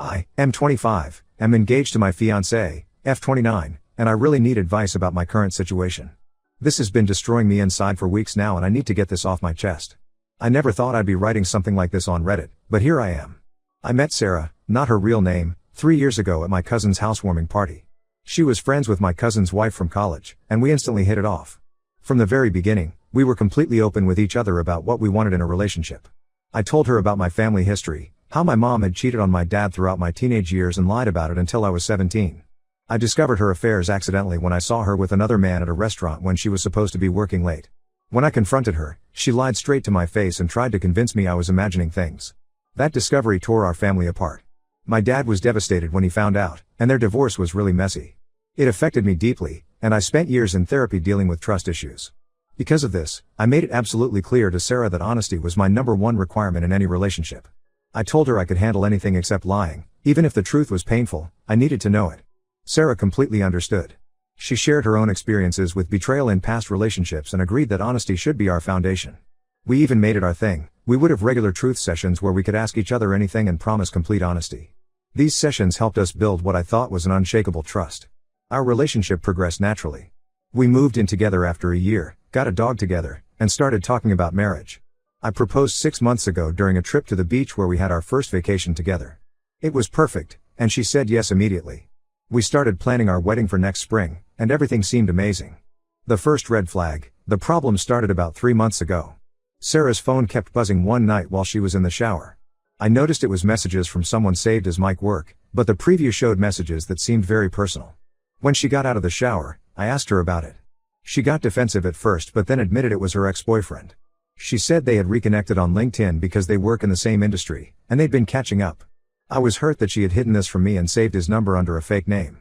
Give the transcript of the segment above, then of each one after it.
I am 25, am engaged to my fiancée, F29, and I really need advice about my current situation. This has been destroying me inside for weeks now and I need to get this off my chest. I never thought I'd be writing something like this on Reddit, but here I am. I met Sarah, not her real name, 3 years ago at my cousin's housewarming party. She was friends with my cousin's wife from college, and we instantly hit it off. From the very beginning, we were completely open with each other about what we wanted in a relationship. I told her about my family history, how my mom had cheated on my dad throughout my teenage years and lied about it until I was 17. I discovered her affairs accidentally when I saw her with another man at a restaurant when she was supposed to be working late. When I confronted her, she lied straight to my face and tried to convince me I was imagining things. That discovery tore our family apart. My dad was devastated when he found out, and their divorce was really messy. It affected me deeply, and I spent years in therapy dealing with trust issues. Because of this, I made it absolutely clear to Sarah that honesty was my #1 requirement in any relationship. I told her I could handle anything except lying, even if the truth was painful, I needed to know it. Sarah completely understood. She shared her own experiences with betrayal in past relationships and agreed that honesty should be our foundation. We even made it our thing. We would have regular truth sessions where we could ask each other anything and promise complete honesty. These sessions helped us build what I thought was an unshakable trust. Our relationship progressed naturally. We moved in together after a year, got a dog together, and started talking about marriage. I proposed 6 months ago during a trip to the beach where we had our first vacation together. It was perfect, and she said yes immediately. We started planning our wedding for next spring, and everything seemed amazing. The first red flag, the problem started about 3 months ago. Sarah's phone kept buzzing one night while she was in the shower. I noticed it was messages from someone saved as Mike Work, but the preview showed messages that seemed very personal. When she got out of the shower, I asked her about it. She got defensive at first but then admitted it was her ex-boyfriend. She said they had reconnected on LinkedIn because they work in the same industry, and they'd been catching up. I was hurt that she had hidden this from me and saved his number under a fake name.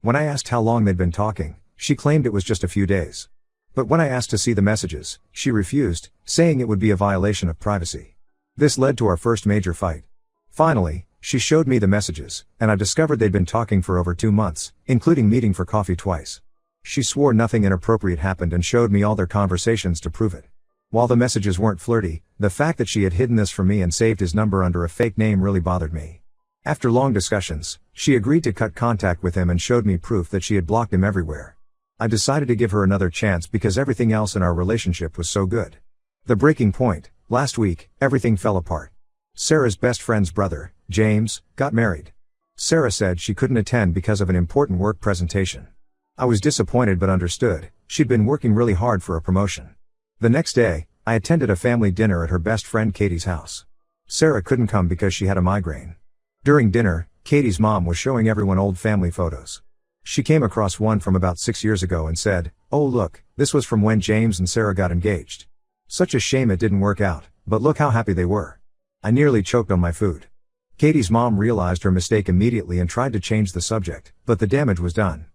When I asked how long they'd been talking, she claimed it was just a few days. But when I asked to see the messages, she refused, saying it would be a violation of privacy. This led to our first major fight. Finally, she showed me the messages, and I discovered they'd been talking for over 2 months, including meeting for coffee twice. She swore nothing inappropriate happened and showed me all their conversations to prove it. While the messages weren't flirty, the fact that she had hidden this from me and saved his number under a fake name really bothered me. After long discussions, she agreed to cut contact with him and showed me proof that she had blocked him everywhere. I decided to give her another chance because everything else in our relationship was so good. The breaking point, last week, everything fell apart. Sarah's best friend's brother, James, got married. Sarah said she couldn't attend because of an important work presentation. I was disappointed but understood. She'd been working really hard for a promotion. The next day, I attended a family dinner at her best friend Katie's house. Sarah couldn't come because she had a migraine. During dinner, Katie's mom was showing everyone old family photos. She came across one from about 6 years ago and said, "Oh look, this was from when James and Sarah got engaged. Such a shame it didn't work out, but look how happy they were." I nearly choked on my food. Katie's mom realized her mistake immediately and tried to change the subject, but the damage was done.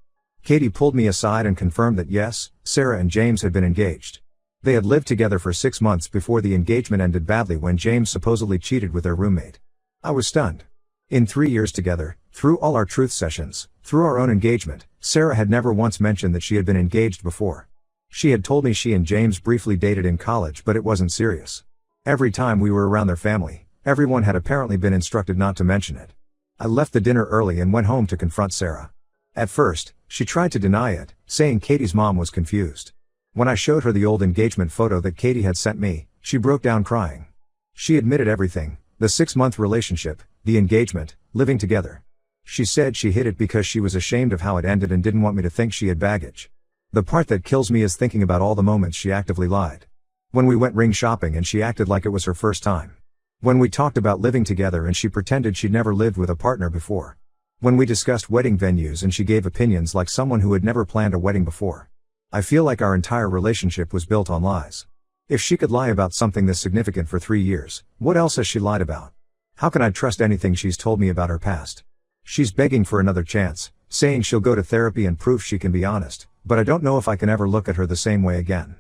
Katie pulled me aside and confirmed that yes, Sarah and James had been engaged. They had lived together for 6 months before the engagement ended badly when James supposedly cheated with their roommate. I was stunned. In 3 years together, through all our truth sessions, through our own engagement, Sarah had never once mentioned that she had been engaged before. She had told me she and James briefly dated in college but it wasn't serious. Every time we were around their family, everyone had apparently been instructed not to mention it. I left the dinner early and went home to confront Sarah. At first, she tried to deny it, saying Katie's mom was confused. When I showed her the old engagement photo that Katie had sent me, she broke down crying. She admitted everything, the 6-month relationship, the engagement, living together. She said she hid it because she was ashamed of how it ended and didn't want me to think she had baggage. The part that kills me is thinking about all the moments she actively lied. When we went ring shopping and she acted like it was her first time. When we talked about living together and she pretended she'd never lived with a partner before. When we discussed wedding venues and she gave opinions like someone who had never planned a wedding before. I feel like our entire relationship was built on lies. If she could lie about something this significant for 3 years, what else has she lied about? How can I trust anything she's told me about her past? She's begging for another chance, saying she'll go to therapy and prove she can be honest, but I don't know if I can ever look at her the same way again.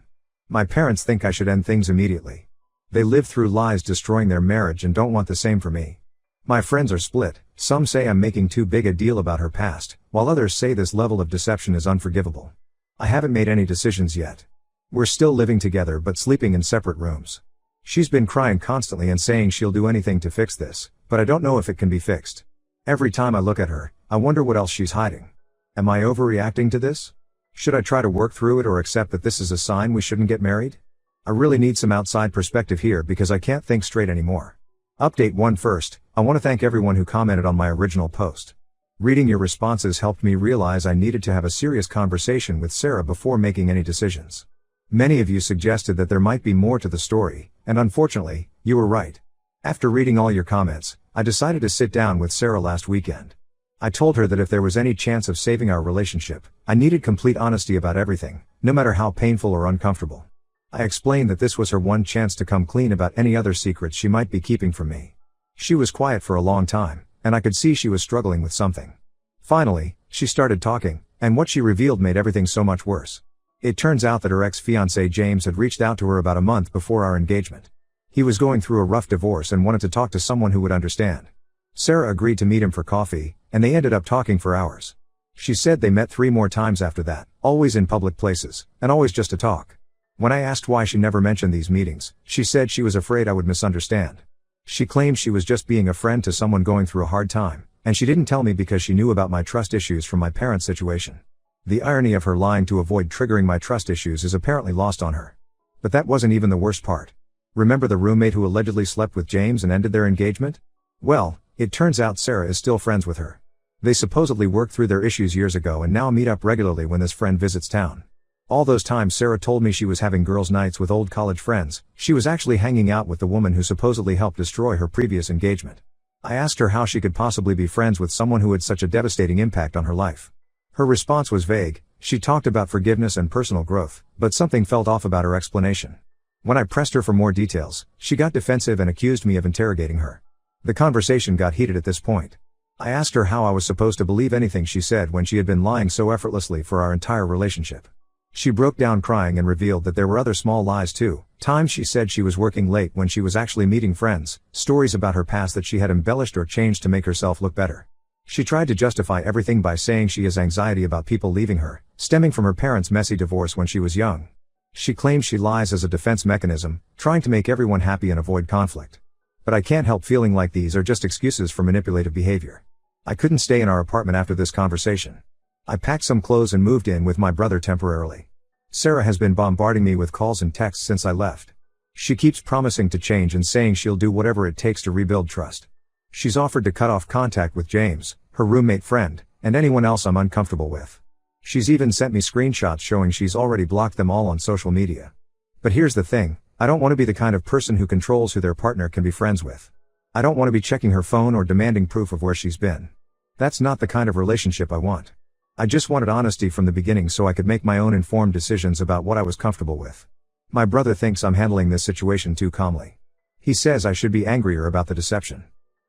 My parents think I should end things immediately. They lived through lies destroying their marriage and don't want the same for me. My friends are split, some say I'm making too big a deal about her past, while others say this level of deception is unforgivable. I haven't made any decisions yet. We're still living together but sleeping in separate rooms. She's been crying constantly and saying she'll do anything to fix this, but I don't know if it can be fixed. Every time I look at her, I wonder what else she's hiding. Am I overreacting to this? Should I try to work through it or accept that this is a sign we shouldn't get married? I really need some outside perspective here because I can't think straight anymore. Update 1 first, I want to thank everyone who commented on my original post. Reading your responses helped me realize I needed to have a serious conversation with Sarah before making any decisions. Many of you suggested that there might be more to the story, and unfortunately, you were right. After reading all your comments, I decided to sit down with Sarah last weekend. I told her that if there was any chance of saving our relationship, I needed complete honesty about everything, no matter how painful or uncomfortable. I explained that this was her one chance to come clean about any other secrets she might be keeping from me. She was quiet for a long time, and I could see she was struggling with something. Finally, she started talking, and what she revealed made everything so much worse. It turns out that her ex-fiancé James had reached out to her about a month before our engagement. He was going through a rough divorce and wanted to talk to someone who would understand. Sarah agreed to meet him for coffee, and they ended up talking for hours. She said they met 3 more times after that, always in public places, and always just to talk. When I asked why she never mentioned these meetings, she said she was afraid I would misunderstand. She claimed she was just being a friend to someone going through a hard time, and she didn't tell me because she knew about my trust issues from my parents' situation. The irony of her lying to avoid triggering my trust issues is apparently lost on her. But that wasn't even the worst part. Remember the roommate who allegedly slept with James and ended their engagement? Well, it turns out Sarah is still friends with her. They supposedly worked through their issues years ago and now meet up regularly when this friend visits town. All those times Sarah told me she was having girls' nights with old college friends, she was actually hanging out with the woman who supposedly helped destroy her previous engagement. I asked her how she could possibly be friends with someone who had such a devastating impact on her life. Her response was vague. She talked about forgiveness and personal growth, but something felt off about her explanation. When I pressed her for more details, she got defensive and accused me of interrogating her. The conversation got heated at this point. I asked her how I was supposed to believe anything she said when she had been lying so effortlessly for our entire relationship. She broke down crying and revealed that there were other small lies too. Times she said she was working late when she was actually meeting friends, stories about her past that she had embellished or changed to make herself look better. She tried to justify everything by saying she has anxiety about people leaving her, stemming from her parents' messy divorce when she was young. She claims she lies as a defense mechanism, trying to make everyone happy and avoid conflict. But I can't help feeling like these are just excuses for manipulative behavior. I couldn't stay in our apartment after this conversation. I packed some clothes and moved in with my brother temporarily. Sarah has been bombarding me with calls and texts since I left. She keeps promising to change and saying she'll do whatever it takes to rebuild trust. She's offered to cut off contact with James, her roommate friend, and anyone else I'm uncomfortable with. She's even sent me screenshots showing she's already blocked them all on social media. But here's the thing, I don't want to be the kind of person who controls who their partner can be friends with. I don't want to be checking her phone or demanding proof of where she's been. That's not the kind of relationship I want. I just wanted honesty from the beginning so I could make my own informed decisions about what I was comfortable with. My brother thinks I'm handling this situation too calmly. He says I should be angrier about the deception.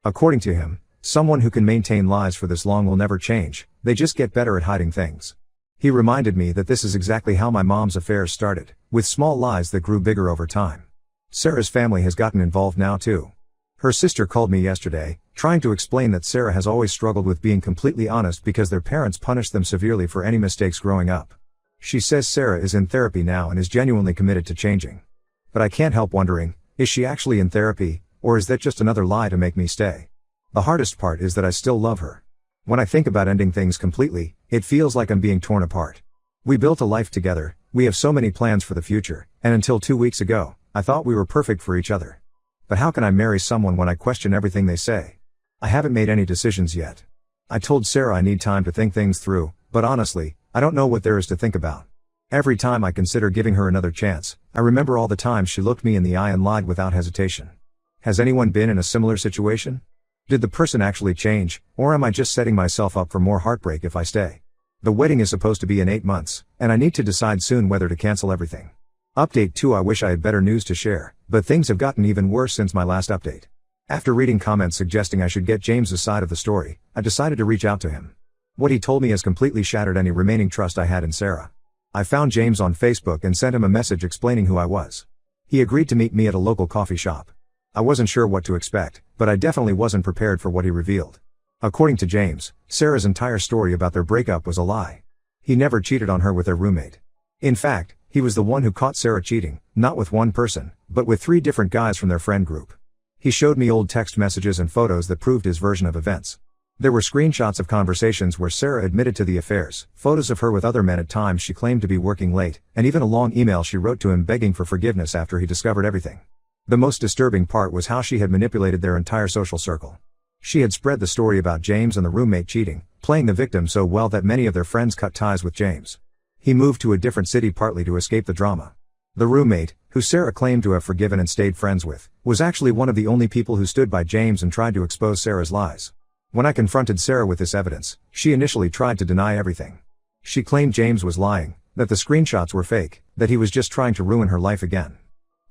According to him, someone who can maintain lies for this long will never change, they just get better at hiding things. He reminded me that this is exactly how my mom's affairs started, with small lies that grew bigger over time. Sarah's family has gotten involved now too. Her sister called me yesterday, trying to explain that Sarah has always struggled with being completely honest because their parents punished them severely for any mistakes growing up. She says Sarah is in therapy now and is genuinely committed to changing. But I can't help wondering, is she actually in therapy, or is that just another lie to make me stay? The hardest part is that I still love her. When I think about ending things completely, it feels like I'm being torn apart. We built a life together, we have so many plans for the future, and until 2 weeks ago, I thought we were perfect for each other. But how can I marry someone when I question everything they say? I haven't made any decisions yet. I told Sarah I need time to think things through, but honestly, I don't know what there is to think about. Every time I consider giving her another chance, I remember all the times she looked me in the eye and lied without hesitation. Has anyone been in a similar situation? Did the person actually change, or am I just setting myself up for more heartbreak if I stay? The wedding is supposed to be in 8 months, and I need to decide soon whether to cancel everything. Update 2, I wish I had better news to share, but things have gotten even worse since my last update. After reading comments suggesting I should get James's side of the story, I decided to reach out to him. What he told me has completely shattered any remaining trust I had in Sarah. I found James on Facebook and sent him a message explaining who I was. He agreed to meet me at a local coffee shop. I wasn't sure what to expect, but I definitely wasn't prepared for what he revealed. According to James, Sarah's entire story about their breakup was a lie. He never cheated on her with their roommate. In fact, he was the one who caught Sarah cheating, not with one person, but with 3 different guys from their friend group. He showed me old text messages and photos that proved his version of events. There were screenshots of conversations where Sarah admitted to the affairs, photos of her with other men at times she claimed to be working late, and even a long email she wrote to him begging for forgiveness after he discovered everything. The most disturbing part was how she had manipulated their entire social circle. She had spread the story about James and the roommate cheating, playing the victim so well that many of their friends cut ties with James. He moved to a different city partly to escape the drama. The roommate, who Sarah claimed to have forgiven and stayed friends with, was actually one of the only people who stood by James and tried to expose Sarah's lies. When I confronted Sarah with this evidence, she initially tried to deny everything. She claimed James was lying, that the screenshots were fake, that he was just trying to ruin her life again.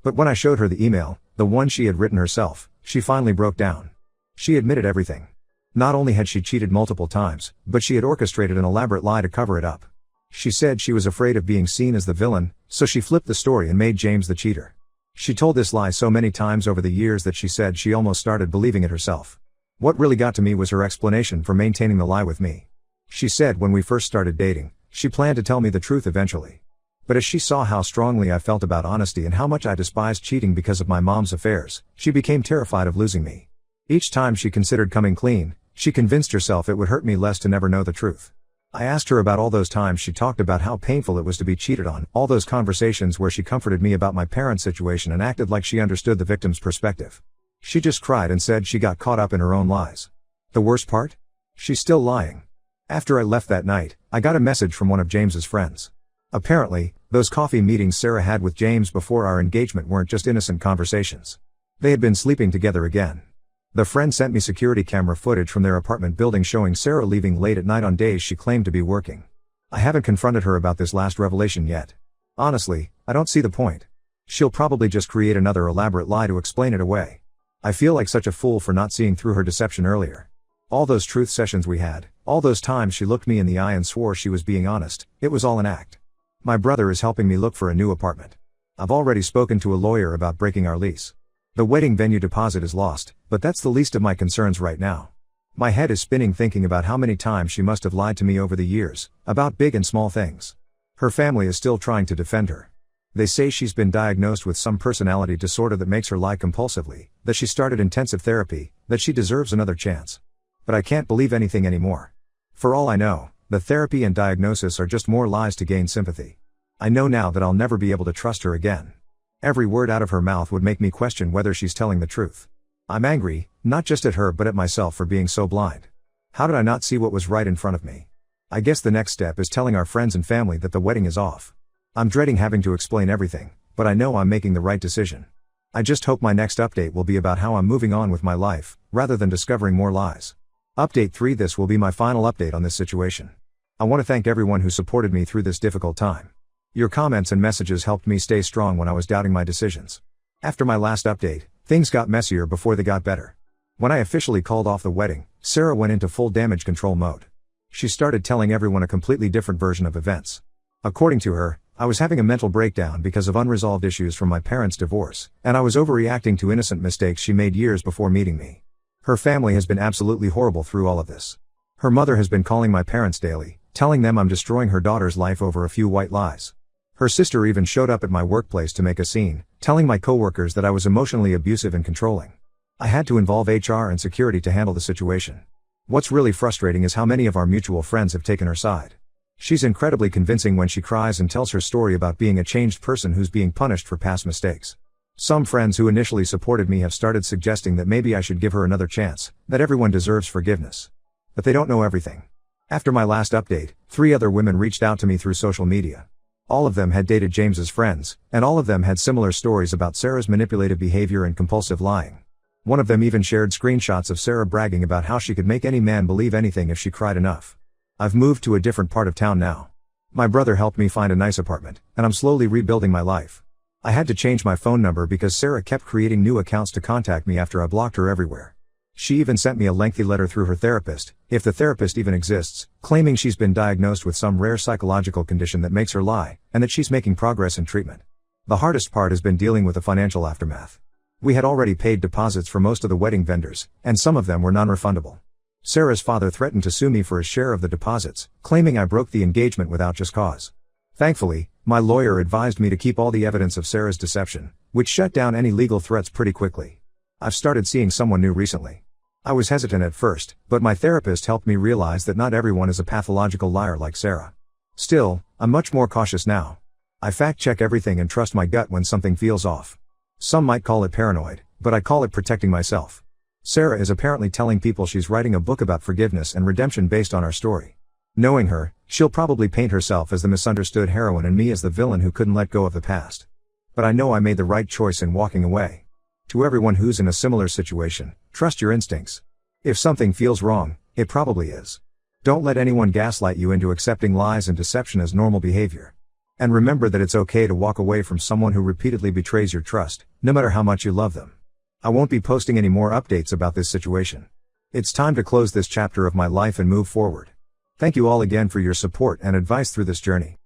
But when I showed her the email, the one she had written herself, she finally broke down. She admitted everything. Not only had she cheated multiple times, but she had orchestrated an elaborate lie to cover it up. She said she was afraid of being seen as the villain, so she flipped the story and made James the cheater. She told this lie so many times over the years that she said she almost started believing it herself. What really got to me was her explanation for maintaining the lie with me. She said when we first started dating, she planned to tell me the truth eventually. But as she saw how strongly I felt about honesty and how much I despised cheating because of my mom's affairs, she became terrified of losing me. Each time she considered coming clean, she convinced herself it would hurt me less to never know the truth. I asked her about all those times she talked about how painful it was to be cheated on, all those conversations where she comforted me about my parents' situation and acted like she understood the victim's perspective. She just cried and said she got caught up in her own lies. The worst part? She's still lying. After I left that night, I got a message from one of James's friends. Apparently, those coffee meetings Sarah had with James before our engagement weren't just innocent conversations. They had been sleeping together again. The friend sent me security camera footage from their apartment building showing Sarah leaving late at night on days she claimed to be working. I haven't confronted her about this last revelation yet. Honestly, I don't see the point. She'll probably just create another elaborate lie to explain it away. I feel like such a fool for not seeing through her deception earlier. All those truth sessions we had, all those times she looked me in the eye and swore she was being honest, it was all an act. My brother is helping me look for a new apartment. I've already spoken to a lawyer about breaking our lease. The wedding venue deposit is lost, but that's the least of my concerns right now. My head is spinning thinking about how many times she must have lied to me over the years, about big and small things. Her family is still trying to defend her. They say she's been diagnosed with some personality disorder that makes her lie compulsively, that she started intensive therapy, that she deserves another chance. But I can't believe anything anymore. For all I know, the therapy and diagnosis are just more lies to gain sympathy. I know now that I'll never be able to trust her again. Every word out of her mouth would make me question whether she's telling the truth. I'm angry, not just at her but at myself for being so blind. How did I not see what was right in front of me? I guess the next step is telling our friends and family that the wedding is off. I'm dreading having to explain everything, but I know I'm making the right decision. I just hope my next update will be about how I'm moving on with my life, rather than discovering more lies. Update 3. This will be my final update on this situation. I want to thank everyone who supported me through this difficult time. Your comments and messages helped me stay strong when I was doubting my decisions. After my last update, things got messier before they got better. When I officially called off the wedding, Sarah went into full damage control mode. She started telling everyone a completely different version of events. According to her, I was having a mental breakdown because of unresolved issues from my parents' divorce, and I was overreacting to innocent mistakes she made years before meeting me. Her family has been absolutely horrible through all of this. Her mother has been calling my parents daily, telling them I'm destroying her daughter's life over a few white lies. Her sister even showed up at my workplace to make a scene, telling my coworkers that I was emotionally abusive and controlling. I had to involve HR and security to handle the situation. What's really frustrating is how many of our mutual friends have taken her side. She's incredibly convincing when she cries and tells her story about being a changed person who's being punished for past mistakes. Some friends who initially supported me have started suggesting that maybe I should give her another chance, that everyone deserves forgiveness. But they don't know everything. After my last update, 3 other women reached out to me through social media. All of them had dated James's friends, and all of them had similar stories about Sarah's manipulative behavior and compulsive lying. One of them even shared screenshots of Sarah bragging about how she could make any man believe anything if she cried enough. I've moved to a different part of town now. My brother helped me find a nice apartment, and I'm slowly rebuilding my life. I had to change my phone number because Sarah kept creating new accounts to contact me after I blocked her everywhere. She even sent me a lengthy letter through her therapist, if the therapist even exists, claiming she's been diagnosed with some rare psychological condition that makes her lie, and that she's making progress in treatment. The hardest part has been dealing with the financial aftermath. We had already paid deposits for most of the wedding vendors, and some of them were non-refundable. Sarah's father threatened to sue me for his share of the deposits, claiming I broke the engagement without just cause. Thankfully, my lawyer advised me to keep all the evidence of Sarah's deception, which shut down any legal threats pretty quickly. I've started seeing someone new recently. I was hesitant at first, but my therapist helped me realize that not everyone is a pathological liar like Sarah. Still, I'm much more cautious now. I fact-check everything and trust my gut when something feels off. Some might call it paranoid, but I call it protecting myself. Sarah is apparently telling people she's writing a book about forgiveness and redemption based on our story. Knowing her, she'll probably paint herself as the misunderstood heroine and me as the villain who couldn't let go of the past. But I know I made the right choice in walking away. To everyone who's in a similar situation, trust your instincts. If something feels wrong, it probably is. Don't let anyone gaslight you into accepting lies and deception as normal behavior. And remember that it's okay to walk away from someone who repeatedly betrays your trust, no matter how much you love them. I won't be posting any more updates about this situation. It's time to close this chapter of my life and move forward. Thank you all again for your support and advice through this journey.